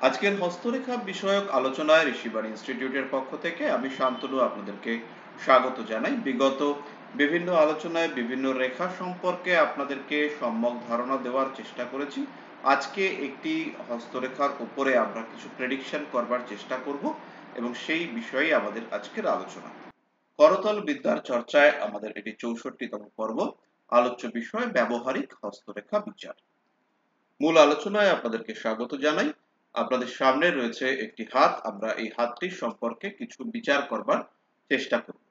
আজকের হস্তরেখা বিষয়ক আলোচনায় ঋষিবাণী ইনস্টিটিউটের পক্ষ থেকে আমি শান্তনু আপনাদেরকে স্বাগত জানাই। বিগত বিভিন্ন আলোচনায় বিভিন্ন রেখা সম্পর্কে আপনাদেরকে সম্যক ধারণা দেওয়ার চেষ্টা করেছি। আজকে একটি হস্তরেখার উপরে আমরা কিছু প্রেডিকশন করবার চেষ্টা করব এবং সেই বিষয়ে আমাদের আজকের আলোচনা। করতল বিদ্যার চর্চায় আমাদের এটি ৬৪তম পর্ব। আলোচ্য বিষয় ব্যবহারিক হস্তরেখা বিচার। মূল আলোচনায় আপনাদেরকে স্বাগত জানাই। আপনাদের সামনে রয়েছে একটি হাত, আমরা এই হাতটির সম্পর্কে কিছু বিচার করবার চেষ্টা করব।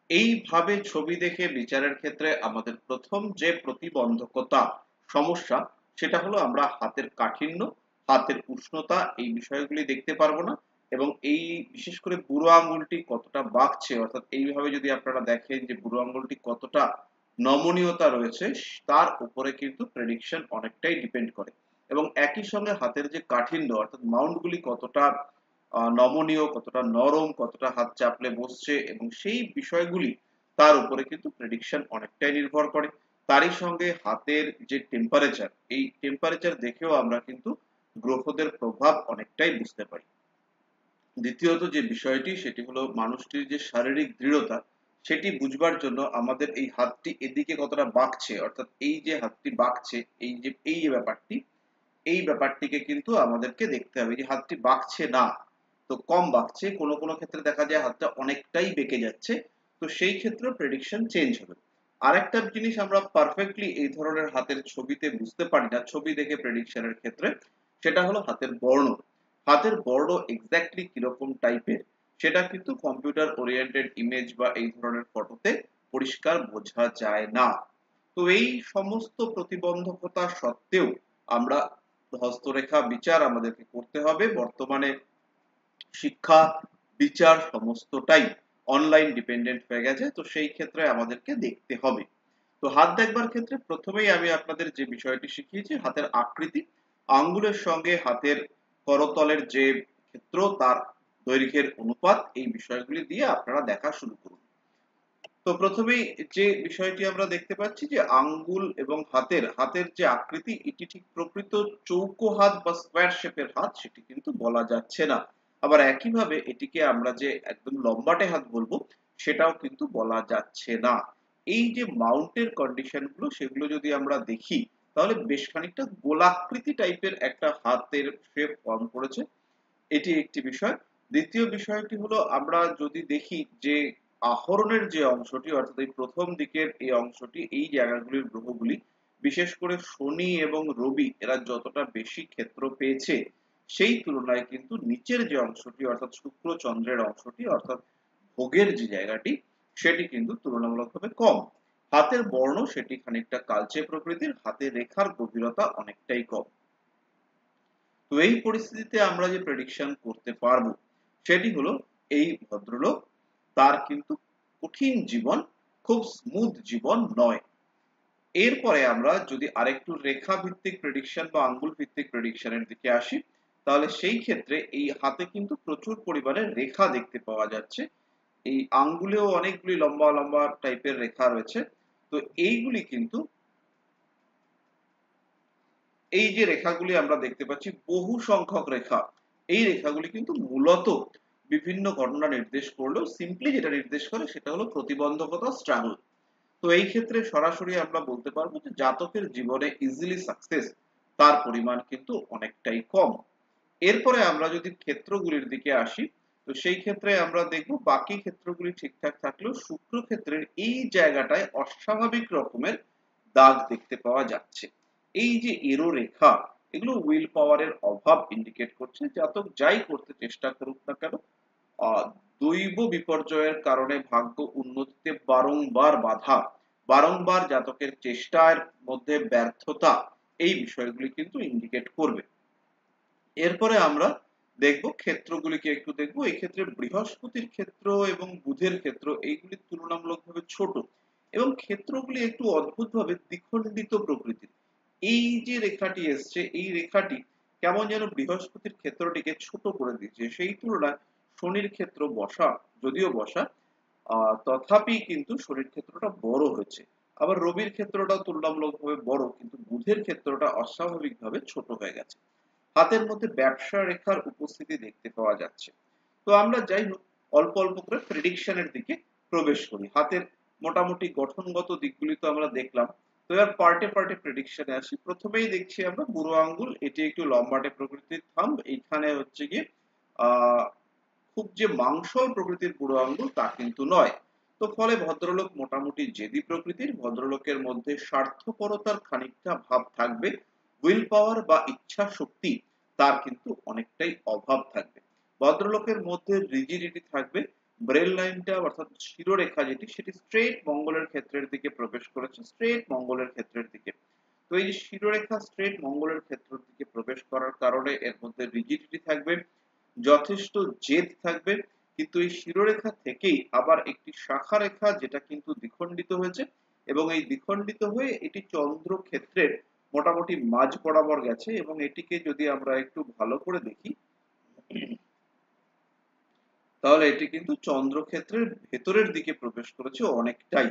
এইভাবে ছবি দেখে বিচারের ক্ষেত্রে আমাদের প্রথম যে প্রতিবন্ধকতা সমস্যা সেটা হলো আমরা হাতের কাঠিন্য, হাতের উষ্ণতা এই বিষয়গুলি দেখতে পারবো না এবং এই বিশেষ করে বুড়ো আঙুলটি কতটা বাঁকছে, অর্থাৎ এইভাবে যদি আপনারা দেখেন যে বুড়ো আঙুলটি কতটা নমনীয়তা রয়েছে তার উপরে কিন্তু প্রেডিকশন অনেকটাই ডিপেন্ড করে। এবং একই সঙ্গে হাতের যে কাঠিন্য অর্থাৎ মাউন্টগুলি কতটা নমনীয়, কতটা নরম, কতটা হাত চাপলে বসছে এবং সেই বিষয়গুলি তার উপরে কিন্তু প্রেডিকশন অনেকটাই নির্ভর করে। তারই সঙ্গে হাতের যে টেম্পারেচার, এই টেম্পারেচার দেখেও আমরা কিন্তু গ্রহদের প্রভাব অনেকটাই বুঝতে পারি। দ্বিতীয়ত যে বিষয়টি সেটি হলো মানুষটির যে শারীরিক দৃঢ়তা, সেটি বুঝবার জন্য আমাদের এই হাতটি এদিকে কতটা বাঁকছে, অর্থাৎ এই যে হাতটি বাঁকছে, এই যে ব্যাপারটি, এই ব্যাপারটিকে কিন্তু আমাদেরকে দেখতে হবে যে হাতটি বাঁকছে না, তো কম বাঁকছে, কোনো কোনো ক্ষেত্রে দেখা যায় হাতটা অনেকটাই বেঁকে যাচ্ছে, তো সেই ক্ষেত্রে প্রেডিকশন চেঞ্জ হবে। আরেকটা জিনিস আমরা পারফেক্টলি এই ধরনের হাতের ছবিতে বুঝতে পারি না ছবি দেখে প্রেডিকশনের ক্ষেত্রে, সেটা হলো হাতের বর্ণ। হাতের বর্ণ এক্স্যাক্টলি কিরকম টাইপের সেটা কিন্তু কম্পিউটার ওরিয়েন্টেড ইমেজ বা এই ধরনের ফটোতে পরিষ্কার বোঝা যায় না। তো এই সমস্ত প্রতিবন্ধকতা সত্ত্বেও আমরা হস্তরেখা বিচার আমাদেরকে করতে হবে। বর্তমানে শিক্ষা, বিচার সমস্তটাই অনলাইন ডিপেন্ডেন্ট হয়ে গেছে, তো সেই ক্ষেত্রে আমাদেরকে দেখতে হবে। তো হাত দেখবার ক্ষেত্রে প্রথমেই আমি আপনাদের যে বিষয়টি শিখিয়েছি হাতের আকৃতি, আঙ্গুলের সঙ্গে হাতের করতলের যে ক্ষেত্র তার দৈর্ঘ্যের অনুপাত, এই বিষয়গুলি দিয়ে আপনারা দেখা শুরু করুন। তো প্রথমেই যে বিষয়টি আমরা দেখতে পাচ্ছি যে আঙ্গুল এবং হাতের হাতের যে আকৃতি, এটি ঠিক প্রকৃত চৌকো হাত বা স্কোয়ার শেপের হাত সেটি কিন্তু বলা যাচ্ছে না। আবার একইভাবে এটিকে আমরা যে একদম লম্বাটে হাত বলবো সেটাও কিন্তু বলা যাচ্ছে না। এই যে মাউন্টের কন্ডিশন গুলো সেগুলো যদি আমরা দেখি তাহলে বেশ খানিকটা গোলাকৃতি টাইপের একটা হাতের শেপ ফর্ম করেছে, এটি একটি বিষয়। দ্বিতীয় বিষয়টি হলো আমরা যদি দেখি যে আহরণের যে অংশটি, অর্থাৎ এই প্রথম দিকের এই অংশটি, এই জায়গাগুলির গ্রহগুলি বিশেষ করে শনি এবং রবি এরা যতটা বেশি ক্ষেত্র পেয়েছে সেই তুলনায় কিন্তু নিচের যে অংশটি অর্থাৎ শুক্র চন্দ্রের অংশটি অর্থাৎ ভোগের যে জায়গাটি সেটি কিন্তু তুলনামূলকভাবে কম। হাতের বর্ণ সেটি খানিকটা কালচে প্রকৃতির, হাতের রেখার গভীরতা অনেকটাই কম। তো এই পরিস্থিতিতে আমরা যে প্রেডিকশন করতে পারবো সেটি হলো এই ভদ্রলোক, তার কিন্তু কঠিন জীবন, খুব স্মুথ জীবন নয়। এরপরে আমরা যদি আরেকটু রেখা ভিত্তিক প্রেডিকশন বা আঙ্গুল ভিত্তিক প্রেডিকশনের দিকে আসি তাহলে সেই ক্ষেত্রে এই হাতে কিন্তু প্রচুর পরিমাণে রেখা দেখতে পাওয়া যাচ্ছে। এই আঙ্গুলেও অনেকগুলি লম্বা লম্বা টাইপের রেখা রয়েছে। তো এইগুলি কিন্তু, এই যে রেখাগুলি আমরা দেখতে পাচ্ছি বহু সংখ্যক রেখা, এই রেখাগুলি কিন্তু মূলত বিভিন্ন ঘটনা নির্দেশ করলেও সিম্পলি যেটা নির্দেশ করে সেটা হলো প্রতিবন্ধকতা, স্ট্রাগল। তো এই ক্ষেত্রে সরাসরি আমরা বলতে পারবো যে জাতকের জীবনে ইজিলি সাকসেস তার পরিমাণ কিন্তু অনেকটাই কম। এরপরে আমরা যদি ক্ষেত্রগুলির দিকে আসি তো সেই ক্ষেত্রে আমরা দেখব বাকি ক্ষেত্রগুলি ঠিকঠাক থাকলেও শুক্র ক্ষেত্রের এই জায়গাটায় অস্বাভাবিক রকমের দাগ দেখতে পাওয়া যাচ্ছে। এই যে এরো রেখা, এগুলো উইল পাওয়ারের অভাব ইন্ডিকেট করছে। জাতক যাই করতে চেষ্টা করুক না কেন আহ দৈব বিপর্যয়ের কারণে ভাগ্য উন্নতিতে বারংবার বাধা, বারংবার জাতকের চেষ্টার মধ্যে ব্যর্থতা, এই বিষয়গুলি কিন্তু ইন্ডিকেট করবে। এরপরে আমরা দেখব ক্ষেত্রগুলিকে একটু দেখব। এই ক্ষেত্রে বৃহস্পতির ক্ষেত্র এবং বুধের ক্ষেত্র এইগুলি তুলনামূলকভাবে ছোট এবং ক্ষেত্রগুলি একটু অদ্ভুতভাবে দ্বিখণ্ডিত প্রকৃতির। এই যে রেখাটি এসছে এই রেখাটি কেমন যেন বৃহস্পতির ক্ষেত্রটিকে ছোট করে দিচ্ছে, সেই তুলনায় শনির ক্ষেত্র বসা, যদিও বসা তথাপি কিন্তু শনির ক্ষেত্রটা বড় হয়েছে। আবার রবির ক্ষেত্রটাও তুলনামূলকভাবে বড়, কিন্তু বুধের ক্ষেত্রটা অস্বাভাবিকভাবে ছোট হয়ে গেছে। হাতের মধ্যে ব্যবসা রেখার উপস্থিতি দেখতে পাওয়া যাচ্ছে। তো আমরা যাই হোক অল্প অল্প করে প্রেডিকশনের দিকে প্রবেশ করি। হাতের মোটামুটি গঠনগত দিকগুলি তো আমরা দেখলাম। তো এবার পার্টে পার্টে প্রেডিকশনে আসি। প্রথমেই দেখছি আমরা বুড়ো আঙ্গুল, এটি একটু লম্বাটে প্রকৃতির থাম্ব। এইখানে হচ্ছে গিয়ে আহ খুব যে মাংসল প্রকৃতির বুড়ো আঙ্গুল তা কিন্তু নয়। তো ফলে ভদ্রলোক মোটামুটি জেদি প্রকৃতির। ভদ্রলোকের মধ্যে স্বার্থপরতার খানিকটা ভাব থাকবে। উইল পাওয়ার বা ইচ্ছা শক্তি তার কিন্তু অনেকটাই অভাব থাকবে। ভদ্রলোকের মধ্যে রিজিডিটি থাকবে। ব্রেল লাইনটা অর্থাৎ শিরোরেখা যেটি সেটি স্ট্রেট মঙ্গলের ক্ষেত্রের দিকে প্রবেশ করেছে, স্ট্রেট মঙ্গলের ক্ষেত্রের দিকে। তো এই যে শিরোরেখা স্ট্রেট মঙ্গলের ক্ষেত্রের দিকে প্রবেশ করার কারণে এর মধ্যে রিজিডিটি থাকবে, যথেষ্ট জেদ থাকবে। কিন্তু এই শিরোরেখা থেকেই আবার একটি শাখা রেখা যেটা কিন্তু দ্বিখণ্ডিত হয়েছে, এবং এই দ্বিখণ্ডিত হয়ে এটি চন্দ্র ক্ষেত্রের মোটামুটি মাঝ বরাবর গেছে, এবং এটিকে যদি আমরা একটু ভালো করে দেখি তাহলে এটি কিন্তু চন্দ্রক্ষেত্রের ভেতরের দিকে প্রবেশ করেছে অনেকটাই।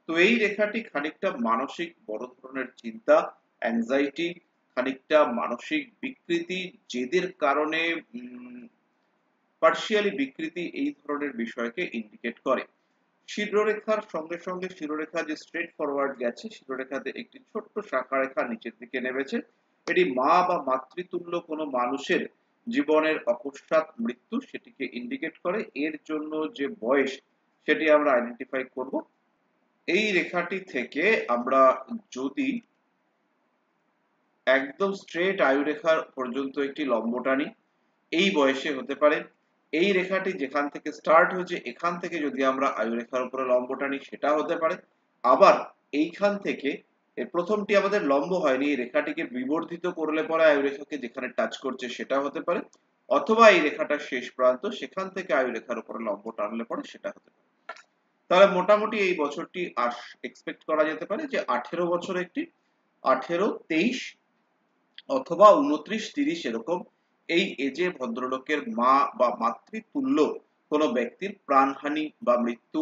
তো এই রেখাটি খানিকটা মানসিক বড় ধরনের চিন্তা, অ্যাংজাইটি, খানিকটা মানসিক বিকৃতি, জেদের কারণে পার্শিয়ালি বিকৃতি, এই ধরনের বিষয়কে ইন্ডিকেট করে। শিরোরেখার সঙ্গে সঙ্গে শিরোরেখা যে স্ট্রেট ফরওয়ার্ড গেছে, শিরোরেখাতে একটি ছোট্ট শাখা রেখা নিচের দিকে নেমেছে। এটি মা বা মাতৃতুল্য কোনো মানুষের জীবনের অকস্মাৎ মৃত্যু সেটিকে ইন্ডিকেট করে। এর জন্য যে বয়স সেটি আমরা আইডেন্টিফাই করব। এই রেখাটি থেকে আমরা যদি একদম স্ট্রেট আয়ুরেখার পর্যন্ত একটি লম্ব টানি, এই বয়সে হতে পারে। এই রেখাটি যেখান থেকে স্টার্ট হয়েছে এখান থেকে যদি আমরা আয়ুরেখার উপরে লম্ব টানি সেটা হতে পারে। আবার এইখান থেকে প্রথমটি আমাদের লম্ব হয়নি, এই রেখাটিকে বিবর্ধিত করলে পরে আয়ুরেখাকে যেখানে টাচ করছে সেটা হতে পারে, অথবা এই রেখাটার শেষ প্রান্ত সেখান থেকে আয়ুরেখার উপরে লম্ব টানলে পরে সেটা হতে পারে। তাহলে মোটামুটি এই বছরটি এক্সপেক্ট করা যেতে পারে যে 18 বছর একটি 18, 23 অথবা 29, 30 এরকম এই এজে ভদ্রলোকের মা বা মাতৃতুল্য কোনো ব্যক্তির প্রাণহানি বা মৃত্যু,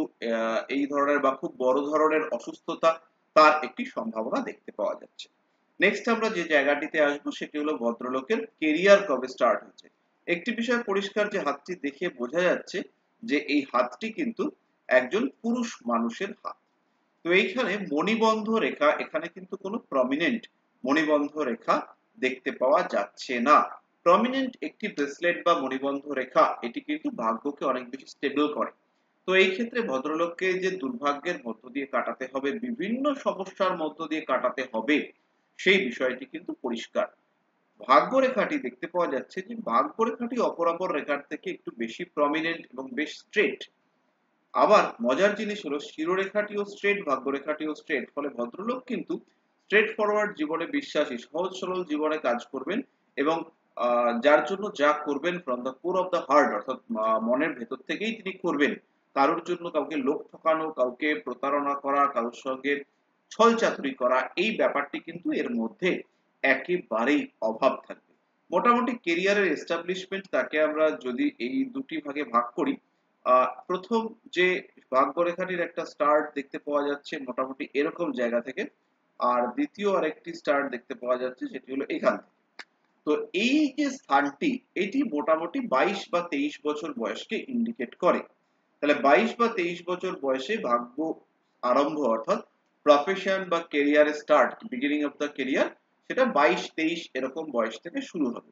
এই ধরনের বা খুব বড় ধরনের অসুস্থতা তার একটি সম্ভাবনা দেখতে পাওয়া যাচ্ছে। নেক্সট আমরা যে জায়গাটিতে আসবো সেটি হলো ভদ্রলোকের কেরিয়ার কবে স্টার্ট হচ্ছে। একটি বিষয় পরিষ্কার যে হাতটি দেখে বোঝা যাচ্ছে যে এই হাতটি কিন্তু একজন পুরুষ মানুষের হাত। তো এইখানে মণিবন্ধ রেখা, এখানে কিন্তু কোনো প্রমিনেন্ট মণিবন্ধ রেখা দেখতে পাওয়া যাচ্ছে না। প্রমিনেন্ট একটি ব্রেসলেট বা মণিবন্ধ রেখা এটি কিন্তু ভাগ্যকে অনেক বেশি স্টেবল করে। তো এই ক্ষেত্রে ভদ্রলোককে যে দুর্ভাগ্যের মধ্য দিয়ে কাটাতে হবে, বিভিন্ন সমস্যার মধ্য দিয়ে কাটাতে হবে, সেই বিষয়টি কিন্তু পরিষ্কার। ভাগ্য রেখাটি দেখতে পাওয়া যাচ্ছে যে ভাগ্য রেখাটি অপরাপর রেখার থেকে একটু বেশি প্রমিনেন্ট এবং বেশ স্ট্রেট। আবার মজার জিনিস হলো শিরোরেখাটিও স্ট্রেট, ভাগ্যরেখাটিও স্ট্রেট। ফলে ভদ্রলোক কিন্তু স্ট্রেট ফরওয়ার্ড জীবনে বিশ্বাসী, সহজ সরল জীবনে কাজ করবেন, এবং যার জন্য যা করবেন from the core of the heart অর্থাৎ মনের ভেতর থেকেই তিনি করবেন। কারোর জন্য কাউকে লোক ঠকানো, কাউকে প্রতারণা করা, কারোর সঙ্গে ছল চাতুরি করা, এই ব্যাপারটি কিন্তু এর মধ্যে একেবারেই অভাব থাকবে। মোটামুটি কেরিয়ারের এস্টাবলিশমেন্ট তাকে আমরা যদি এই দুটি ভাগে ভাগ করি, প্রথম যে ভাগ্যরেখাটির একটা স্টার্ট দেখতে পাওয়া যাচ্ছে মোটামুটি এরকম জায়গা থেকে, আর দ্বিতীয় আরেকটি স্টার্ট দেখতে পাওয়া যাচ্ছে সেটি হলো এখান থেকে। তো এই যে স্থানটি এটি মোটামুটি 22 বা 23 বছর বয়সকে ইন্ডিকেট করে। তাহলে 22 বা 23 বছর বয়সে ভাগ্য আরম্ভ অর্থাৎ প্রফেশন বা career start, beginning of the career, সেটা 22-23 এরকম বয়স থেকে শুরু হবে।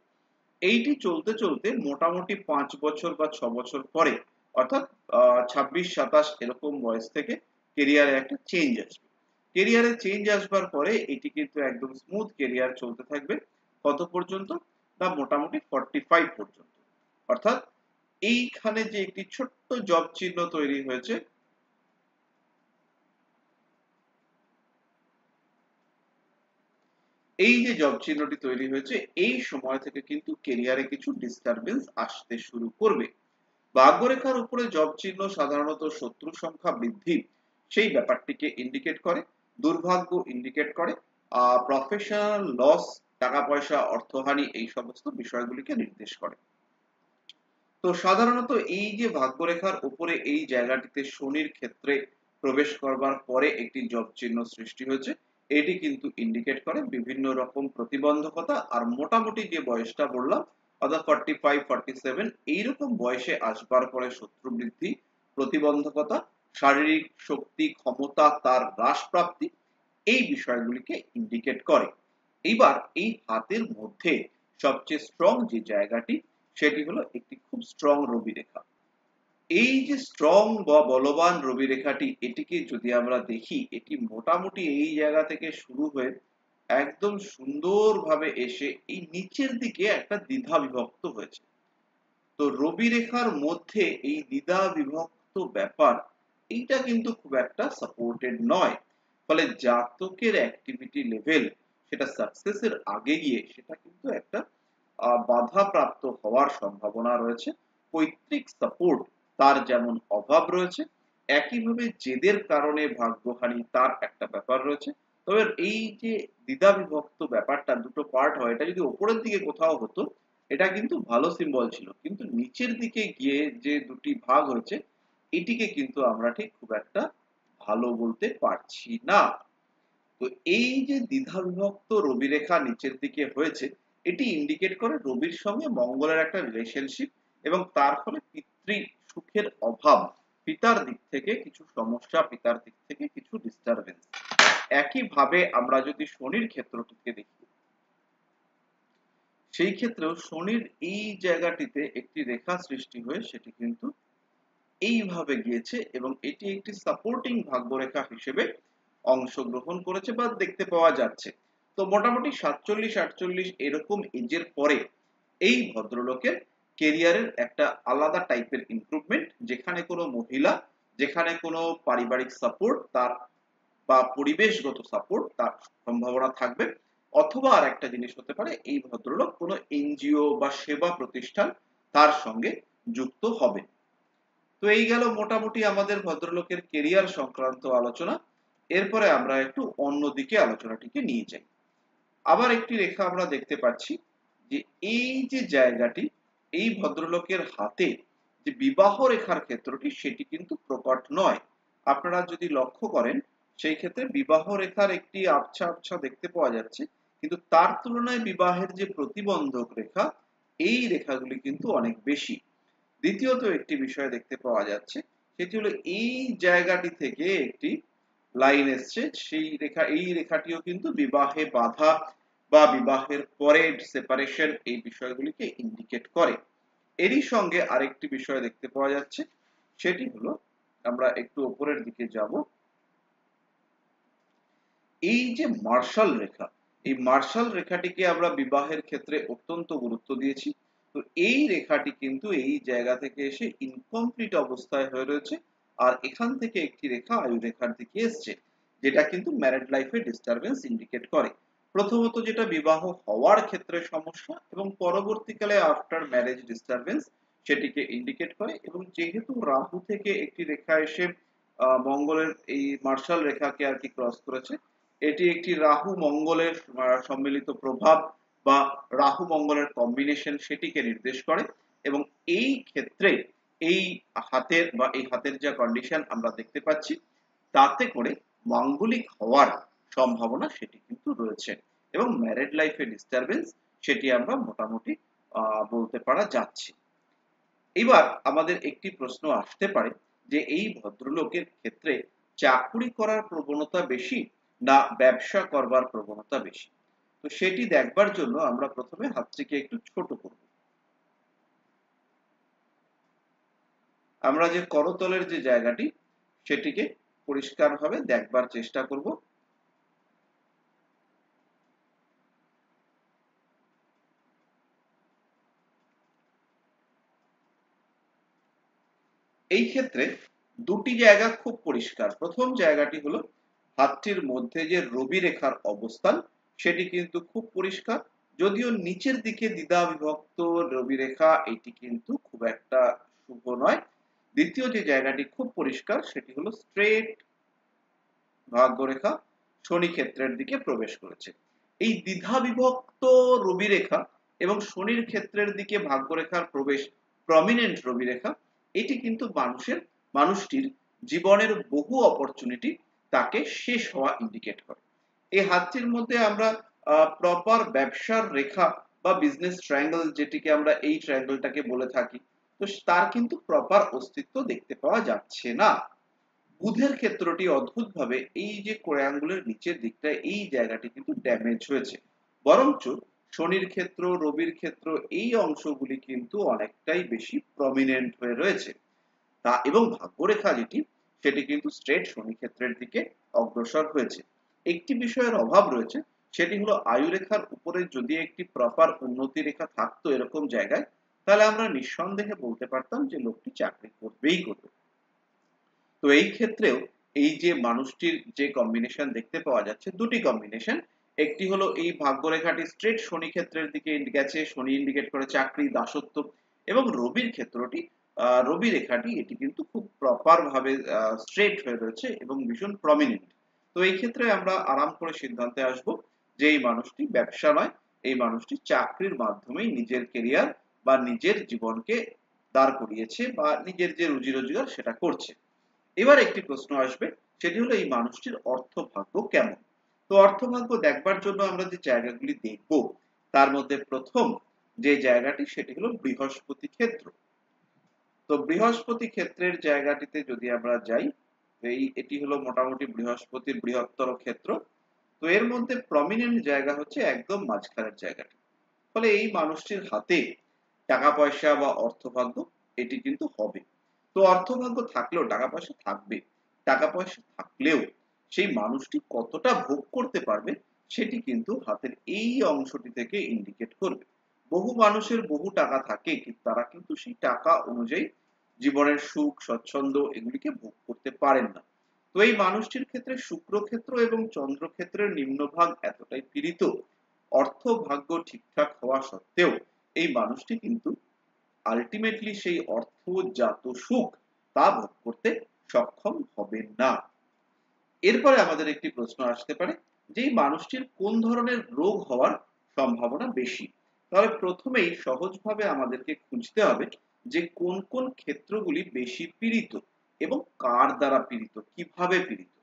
এইটি চলতে চলতে মোটামুটি 5 বছর বা 6 বছর পরে অর্থাৎ 26-27 এরকম বয়স থেকে কেরিয়ারে একটা চেঞ্জ আসবে। কেরিয়ারে চেঞ্জ আসবার পরে এটি কিন্তু একদম স্মুথ কেরিয়ার চলতে থাকবে। কত পর্যন্ত? না মোটামুটি 45 পর্যন্ত। অর্থাৎ এইখানে যে একটি ছোট্ট জব চিহ্ন তৈরি হয়েছে, এই যে জব চিহ্নটি তৈরি হয়েছে এই সময় থেকে কিন্তু কেরিয়ারে কিছু ডিস্টারবেন্স আসতে শুরু করবে। ভাগ্যরেখার উপরে জব চিহ্ন সাধারণত শত্রু সংখ্যা বৃদ্ধি সেই ব্যাপারটিকে ইন্ডিকেট করে, দুর্ভাগ্য ইন্ডিকেট করে, প্রফেশনাল লস, টাকা পয়সা অর্থহানি, এই সমস্ত বিষয়গুলিকে নির্দেশ করে। তো সাধারণত এই যে ভাগ্যরেখার উপরে এই জায়গাটিতে শনির ক্ষেত্রে প্রবেশ করবার পরে একটি জব চিহ্ন সৃষ্টি হয়েছে, এটি কিন্তু ইন্ডিকেট করে বিভিন্ন রকম প্রতিবন্ধকতা। আর মোটামুটি যে বয়সটা বললাম অর্থাৎ 45-47 এইরকম বয়সে আসবার পরে শত্রু বৃদ্ধি, প্রতিবন্ধকতা, শারীরিক শক্তি ক্ষমতা তার হ্রাস প্রাপ্তি এই বিষয়গুলিকে ইন্ডিকেট করে। এইবার এই হাতের মধ্যে সবচেয়ে স্ট্রং যে জায়গাটি সেটি হলো একটি খুব স্ট্রং রবি রেখা। এই যে স্ট্রং বা বলবান রবি রেখাটি এটিকে যদি আমরা দেখি, এটি মোটামুটি এই জায়গা থেকে শুরু হয়ে একদম সুন্দরভাবে এসে এই নিচের দিকে একটা দ্বিধা বিভক্ত হয়েছে। তো রবি রেখার মধ্যে এই দ্বিধা বিভক্ত ব্যাপার এইটা কিন্তু খুব একটা সাপোর্টেড নয়। ফলে জাতকের অ্যাক্টিভিটি লেভেল সেটা সাকসেসের আগে গিয়ে সেটা কিন্তু একটা বাধাপ্রাপ্ত হওয়ার সম্ভাবনা রয়েছে। পৈতৃক সাপোর্ট তার যেমন অভাব রয়েছে, একইভাবে জেদের কারণে ভাগ্যহানি তার একটা ব্যাপার রয়েছে। তবে এই যে দ্বিধা বিভক্ত ব্যাপারটা দুটো পার্ট হয়, এটা যদি ওপরের দিকে কোথাও হতো এটা কিন্তু ভালো সিম্বল ছিল, কিন্তু নিচের দিকে গিয়ে যে দুটি ভাগ হয়েছে এটিকে কিন্তু আমরা ঠিক খুব একটা ভালো বলতে পারছি না। তো এই যে দ্বিধা বিভক্ত রবি রেখা নিচের দিকে হয়েছে এটি ইন্ডিকেট করে রবির সঙ্গে মঙ্গলের একটা রিলেশনশিপ এবং তার ফলে পিতৃ সুখের অভাব, পিতার দিক থেকে কিছু সমস্যা, পিতার দিক থেকে কিছু ডিস্টারবেন্স। একইভাবে আমরা যদি শনির ক্ষেত্রটিকে দেখি, সেই ক্ষেত্রেও শনির এই জায়গাটিতে একটি রেখা সৃষ্টি হয়ে সেটি কিন্তু এইভাবে গিয়েছে এবং এটি একটি সাপোর্টিং ভাগ্যরেখা হিসেবে অংশগ্রহণ করেছে বা দেখতে পাওয়া যাচ্ছে। তো মোটামুটি 47-48 এরকম এজের পরে এই ভদ্রলোকের কেরিয়ারের একটা আলাদা টাইপের ইমপ্রুভমেন্ট, যেখানে কোনো মহিলা, যেখানে কোনো পারিবারিক সাপোর্ট তার বা পরিবেশগত সাপোর্ট তার সম্ভাবনা থাকবে। অথবা আর একটা জিনিস হতে পারে এই ভদ্রলোক কোনো এনজিও বা সেবা প্রতিষ্ঠান তার সঙ্গে যুক্ত হবে। তো এই গেল মোটামুটি আমাদের ভদ্রলোকের কেরিয়ার সংক্রান্ত আলোচনা। এরপরে আমরা একটু অন্যদিকে আলোচনাটিকে নিয়ে যাই। আবার একটি রেখা আমরা দেখতে পাচ্ছি যে এই যে জায়গাটি, এই ভদ্রলোকের হাতে যে বিবাহ রেখার ক্ষেত্রটি সেটি কিন্তু প্রকট নয়। আপনারা যদি লক্ষ্য করেন সেই ক্ষেত্রে বিবাহ রেখার একটি আবছা আবছা দেখতে পাওয়া যাচ্ছে, কিন্তু তার তুলনায় বিবাহের যে প্রতিবন্ধক রেখা এই রেখাগুলি কিন্তু অনেক বেশি। দ্বিতীয়ত একটি বিষয় দেখতে পাওয়া যাচ্ছে সেটি হলো এই জায়গাটি থেকে একটি লাইন এসছে, সেই রেখা, এই রেখাটিও কিন্তু বিবাহে বাধা বা বিবাহের পরে সেপারেশন এই বিষয়গুলিকে ইন্ডিকেট করে। এরই সঙ্গে আরেকটি বিষয় দেখতে পাওয়া যাচ্ছে সেটি হলো, আমরা একটু উপরের দিকে যাব, এই যে মার্শাল রেখা, এই মার্শাল রেখাটিকে আমরা বিবাহের ক্ষেত্রে অত্যন্ত গুরুত্ব দিয়েছি। তো এই রেখাটি কিন্তু এই জায়গা থেকে এসে ইনকমপ্লিট অবস্থায় হয়ে রয়েছে, আর এখান থেকে একটি রেখা আয়ু রেখার দিকে এসছে, যেটা কিন্তু ম্যারিড লাইফে ডিস্টারবেন্স ইন্ডিকেট করে। প্রথমত যেটা বিবাহ হওয়ার ক্ষেত্রে সমস্যা এবং পরবর্তীকালে আফটার ম্যারেজ ডিস্টারবেন্স সেটিকে ইন্ডিকেট করে। এবং যেহেতু রাহু থেকে একটি রেখা এসে মঙ্গলের এই মার্শাল রেখাকে আর কি ক্রস করেছে, এটি একটি রাহু মঙ্গলের সম্মিলিত প্রভাব বা রাহু মঙ্গলের কম্বিনেশন সেটিকে নির্দেশ করে। এবং এই ক্ষেত্রে এই হাতের বা এই হাতের যা কন্ডিশন আমরা দেখতে পাচ্ছি তাতে করে মাঙ্গলিক হওয়ার সম্ভাবনা সেটি কিন্তু রয়েছে এবং ম্যারিড লাইফে ডিস্টারবেন্স সেটি আমরা মোটামুটি বলতে পারা যাচ্ছে। এবার আমাদের একটি প্রশ্ন আসতে পারে যে এই ভদ্রলোকের ক্ষেত্রে চাকুরি করার প্রবণতা বেশি না ব্যবসা করবার প্রবণতা বেশি। তো সেটি দেখবার জন্য আমরা প্রথমে হাতটিকে একটু ছোট করব। আমরা যে করতলের যে জায়গাটি সেটিকে পরিষ্কারভাবে দেখবার চেষ্টা করব। এই ক্ষেত্রে দুটি জায়গা খুব পরিষ্কার। প্রথম জায়গাটি হলো হাতটির মধ্যে যে রবি রেখার অবস্থান সেটি কিন্তু খুব পরিষ্কার, যদিও নিচের দিকে দ্বিধা বিভক্ত রবি রেখা এটি কিন্তু খুব একটা শুভ নয়। দ্বিতীয় যে জায়গাটি খুব পরিষ্কার সেটি হলো স্ট্রেট ভাগ্যরেখা শনি ক্ষেত্রের দিকে প্রবেশ করেছে। এই দ্বিধা বিভক্ত রবি রেখা এবং শনির ক্ষেত্রের দিকে ভাগ্যরেখার প্রবেশ, প্রমিনেন্ট রবি রেখা, এটি কিন্তু মানুষটির জীবনের বহু অপরচুনিটি তাকে শেষ হওয়া ইন্ডিকেট করে। এই হাতটির মধ্যে আমরা প্রপার ব্যবসার রেখা বা বিজনেস ট্রায়াঙ্গেল, যেটিকে আমরা এই ট্রায়াঙ্গেলটাকে বলে থাকি, তো তার কিন্তু প্রপার অস্তিত্ব দেখতে পাওয়া যাচ্ছে না। বুধের ক্ষেত্রটি অদ্ভুতভাবে এই যে কোড়ে আঙ্গুলের নিচের দিকটা, এই জায়গাটি কিন্তু ড্যামেজ হয়েছে, বরঞ্চ শনির ক্ষেত্র, রবির ক্ষেত্র, এই অংশগুলি কিন্তু অনেকটাই বেশি প্রমিনেন্ট হয়ে রয়েছে। তা এবং ভাগ্যরেখা যেটি, সেটি কিন্তু স্ট্রেট শনি ক্ষেত্রের দিকে অগ্রসর হয়েছে। একটি বিষয়ের অভাব রয়েছে, সেটি হলো আয়ু রেখার উপরে যদি একটি প্রপার উন্নতি রেখা থাকতো এরকম জায়গায়, তাহলে আমরা নিঃসন্দেহে বলতে পারতাম যে লোকটি চাকরি করবেই করবে। তো এই ক্ষেত্রেও এই যে মানুষটির যে কম্বিনেশন দেখতে পাওয়া যাচ্ছে, দুটি কম্বিনেশন, একটি হলো এই ভাগ্যরেখাটি স্ট্রেট শনি ক্ষেত্রের দিকে গেছে, শনি ইন্ডিকেট করে চাকরি, দাসত্ব, এবং রবির ক্ষেত্রটি, রবি রেখাটি, এটি কিন্তু খুব প্রপার ভাবে স্ট্রেট হয়ে রয়েছে এবং ভীষণ প্রমিনেন্ট। তো এই ক্ষেত্রে আমরা আরাম করে সিদ্ধান্তে আসব যে এই মানুষটি ব্যবসা নয়, এই মানুষটি চাকরির মাধ্যমেই নিজের কেরিয়ার বা নিজের জীবনকে দাঁড় করিয়েছে বা নিজের যে রুজি রোজগার সেটা করছে। এবার একটি প্রশ্ন আসবে, সেটি হলো এই মানুষটির অর্থভাগ্য কেমন। তো অর্থভাগ্য দেখবার জন্য আমরা যে জায়গাগুলি দেখব, তার মধ্যে প্রথম যে জায়গাটি, সেটি হলো বৃহস্পতি ক্ষেত্র। তো বৃহস্পতি ক্ষেত্রের জায়গাটিতে যদি আমরা যাই, এটি হলো মোটামুটি বৃহস্পতির বৃহত্তর ক্ষেত্র। তো এর মধ্যে প্রমিনেন্ট জায়গা হচ্ছে একদম মাঝখানের জায়গাটি। ফলে এই মানুষটির হাতে টাকা পয়সা বা অর্থভাগ্য এটি কিন্তু হবে। তো অর্থভাগ্য থাকলেও টাকা পয়সা থাকবে, টাকা পয়সা থাকলেও সেই মানুষটি কতটা ভোগ করতে পারবে, সেটি কিন্তু হাতের এই অংশটি থেকে ইন্ডিকেট করবে। বহু মানুষের বহু টাকা থাকে, কিন্তু তারা কিন্তু সেই টাকা অনুযায়ী জীবনের সুখ স্বচ্ছন্দ এগুলিকে ভোগ করতে পারেন না। তো এই মানুষটির ক্ষেত্রে শুক্র ক্ষেত্র এবং চন্দ্র ক্ষেত্রের নিম্নভাগ এতটাই পীড়িত, অর্থ ভাগ্য ঠিকঠাক হওয়া সত্ত্বেও এই মানুষটি কিন্তু আলটিমেটলি সেই অর্থজাত সুখ তা ভোগ করতে সক্ষম হবেন না। এরপরে আমাদের একটি প্রশ্ন আসতে পারে যে এই মানুষটির কোন ধরনের রোগ হওয়ার সম্ভাবনা বেশি। তাহলে প্রথমেই সহজভাবে আমাদেরকে খুঁজতে হবে যে কোন কোন ক্ষেত্রগুলি বেশি পীড়িত এবং কার দ্বারা পীড়িত, কিভাবে পীড়িত।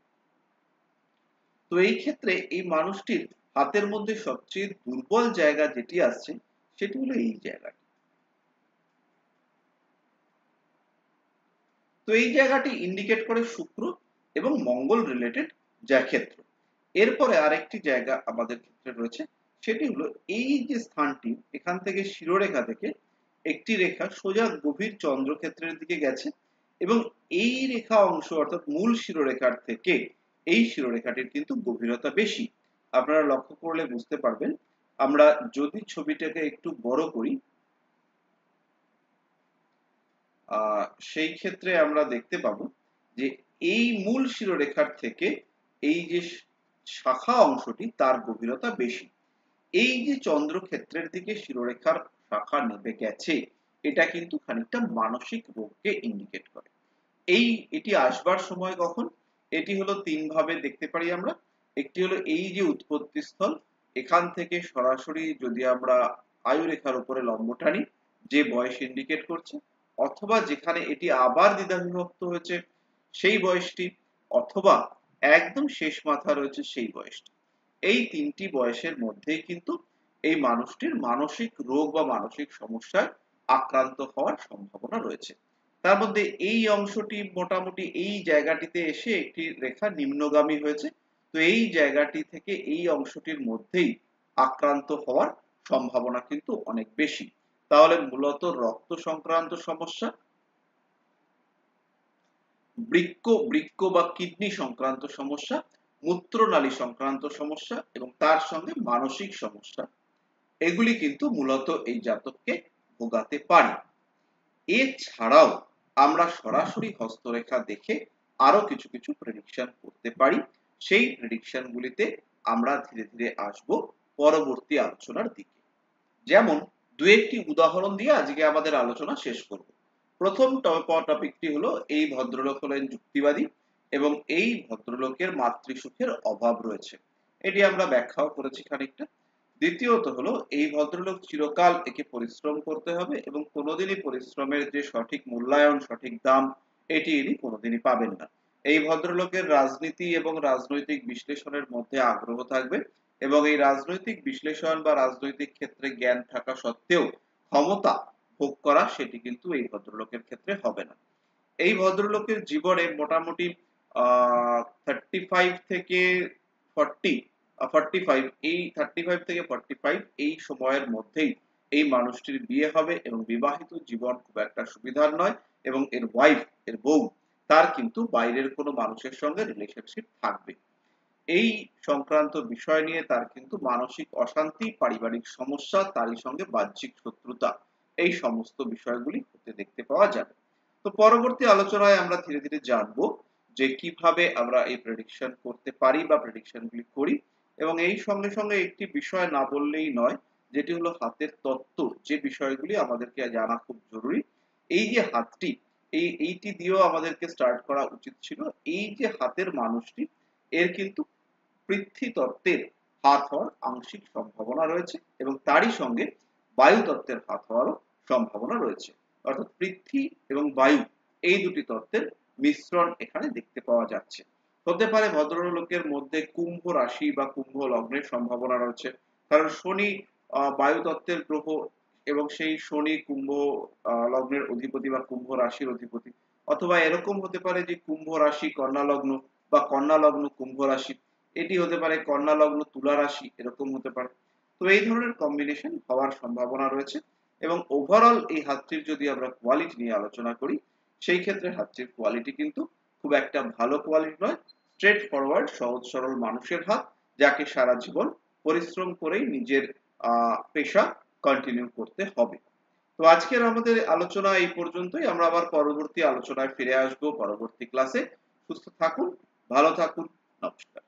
তো এই ক্ষেত্রে এই মানুষটির হাতের মধ্যে সবচেয়ে দুর্বল জায়গা যেটি আসছে, সেটি হলো এই জায়গাটি। তো এই জায়গাটি ইন্ডিকেট করে শুক্র এবং মঙ্গল রিলেটেড যা ক্ষেত্র। এরপরে আরেকটি জায়গা আমাদের ক্ষেত্রে রয়েছে, সেটি হলো এই যে স্থানটি, এখান থেকে শিরোরেখা থেকে একটি রেখা সোজা গভীর চন্দ্রক্ষেত্রের দিকে গেছে, এবং এই রেখা অংশ অর্থাৎ মূল শিরোরেখার থেকে এই শিরোরেখাটির কিন্তু গভীরতা বেশি। আপনারা লক্ষ্য করলে বুঝতে পারবেন। আমরা যদি ছবিটাকে একটু বড় করি, সেই ক্ষেত্রে আমরা দেখতে পাবো যে এই মূল শিরোরেখার থেকে এই যে শাখা অংশটি, তার গভীরতা বেশি। এই যে চন্দ্রক্ষেত্রের দিকে শিরোরেখার শাখা নেমে গেছে, এটা কিন্তু খানিকটা মানসিক রোগকে ইন্ডিকেট করে। এটি আসবার সময় কখন, এটি হলো তিন ভাবে দেখতে পারি আমরা। একটি হলো এই যে উৎপত্তি স্থল, এখান থেকে সরাসরি যদি আমরা আয়ু রেখার উপরে লম্ব টানি, যে বয়স ইন্ডিকেট করছে, অথবা যেখানে এটি আবার দ্বিধাবিভক্ত হয়েছে সেই বয়সটি, অথবা একদম শেষ মাথা রয়েছে সেই বয়সটি। এই তিনটি বয়সের মধ্যেই কিন্তু এই মানুষটির মানসিক রোগ বা মানসিক সমস্যায় আক্রান্ত হওয়ার সম্ভাবনা রয়েছে। তার মধ্যে এই অংশটি মোটামুটি এই জায়গাটিতে এসে একটি রেখা নিম্নগামী হয়েছে। তো এই জায়গাটি থেকে এই অংশটির মধ্যেই আক্রান্ত হওয়ার সম্ভাবনা কিন্তু অনেক বেশি। তাহলে মূলত রক্ত সংক্রান্ত সমস্যা, বৃক্ক বা কিডনি সংক্রান্ত সমস্যা, মূত্রনালী সংক্রান্ত সমস্যা এবং তার সঙ্গে মানসিক সমস্যা, এগুলি কিন্তু মূলত এই জাতককে ভোগাতে পারে। এছাড়াও আমরা সরাসরি হস্তরেখা দেখে আরো কিছু কিছু প্রেডিকশন করতে পারি। সেই প্রেডিকশন গুলিতে আমরা ধীরে ধীরে আসব পরবর্তী আলোচনার দিকে। যেমন দু একটি উদাহরণ দিয়ে আজকে আমাদের আলোচনা শেষ করব। প্রথম টপিকটি হলো এই ভদ্রলোক হলেন যুক্তিবাদী এবং এই ভদ্রলোকের মাতৃসুখের অভাব রয়েছে, এটি আমরা ব্যাখ্যাও করেছি খানিকটা। দ্বিতীয়ত হলো এই ভদ্রলোক চিরকাল একে পরিশ্রম করতে হবে এবং কোনোদিনই পরিশ্রমের যে সঠিক মূল্যায়ন, সঠিক দাম, এটি ইনি কোনোদিনই পাবেন না। এই ভদ্রলোকের রাজনীতি এবং রাজনৈতিক বিশ্লেষণের মধ্যে আগ্রহ থাকবে এবং এই রাজনৈতিক বিশ্লেষণ বা রাজনৈতিক ক্ষেত্রে জ্ঞান থাকা সত্ত্বেও ক্ষমতা ভোগ করা সেটি কিন্তু এই ভদ্রলোকের ক্ষেত্রে হবে না। এই ভদ্রলোকের জীবনে মোটামুটি 35 থেকে 40 45 এই 35 থেকে 45 এই সময়ের মধ্যেই এই মানুষটির বিয়ে হবে এবং বিবাহিত জীবন খুব একটা সুবিধার নয় এবং এর ওয়াইফ এর বউ তার কিন্তু বাইরের কোনো মানুষের সঙ্গে রিলেশনশিপ থাকবে। এই সংক্রান্ত বিষয় নিয়ে তার কিন্তু মানসিক অশান্তি, পারিবারিক সমস্যা, তারই সঙ্গে বাহ্যিক শত্রুতা এই সমস্ত বিষয়গুলি হতে দেখতে পাওয়া যাবে। তো পরবর্তী আলোচনায় আমরা ধীরে ধীরে জানবো যে কিভাবে আমরা এই প্রেডিকশন করতে পারি বা প্রেডিকশন গুলি করি এবং এই সঙ্গে সঙ্গে একটি বিষয় না বললেই নয়, যেটি হলো হাতের তত্ত্ব, যে বিষয়গুলি আমাদেরকে জানা খুব জরুরি। এই যে হাতটি, এইটি দিয়েও আমাদেরকে স্টার্ট করা উচিত ছিল। এই যে হাতের মানুষটি, এর কিন্তু পৃথ্বী তত্ত্বের হাত হওয়ার আংশিক সম্ভাবনা রয়েছে এবং তারই সঙ্গে বায়ু তত্ত্বের হাত হওয়ারও সম্ভাবনা রয়েছে। অর্থাৎ পৃথ্বী এবং বায়ু এই দুটি তত্ত্বের মিশ্রণ এখানে দেখতে পাওয়া যাচ্ছে। হতে পারে ভদ্রলোকের মধ্যে কুম্ভ রাশি বা কুম্ভ লগ্নের সম্ভাবনা রয়েছে, কারণ শনি বায়ু তত্ত্বের গ্রহ এবং সেই শনি কুম্ভ লগ্নের অধিপতি বা কুম্ভ রাশির অধিপতি। অথবা এরকম হতে পারে যে কুম্ভ রাশি কন্যা লগ্ন বা কন্যা লগ্ন কুম্ভ রাশি, এটি হতে পারে কন্যা লগ্ন তুলা রাশি, এরকম হতে পারে। তো এই ধরনের কম্বিনেশন হওয়ার সম্ভাবনা রয়েছে এবং ওভারঅল এই হাতটির যদি আমরা কোয়ালিটি নিয়ে আলোচনা করি, সেই ক্ষেত্রে হাতটির কোয়ালিটি কিন্তু খুব একটা ভালো কোয়ালিটি নয়। স্ট্রেট ফরওয়ার্ড সহজ সরল মানুষের হাত, যাকে সারা জীবন পরিশ্রম করেই নিজের পেশা কন্টিনিউ করতে হবে। তো আজকের আমাদের আলোচনা এই পর্যন্তই। আমরা আবার পরবর্তী আলোচনায় ফিরে আসবো পরবর্তী ক্লাসে। সুস্থ থাকুন, ভালো থাকুন, নমস্কার।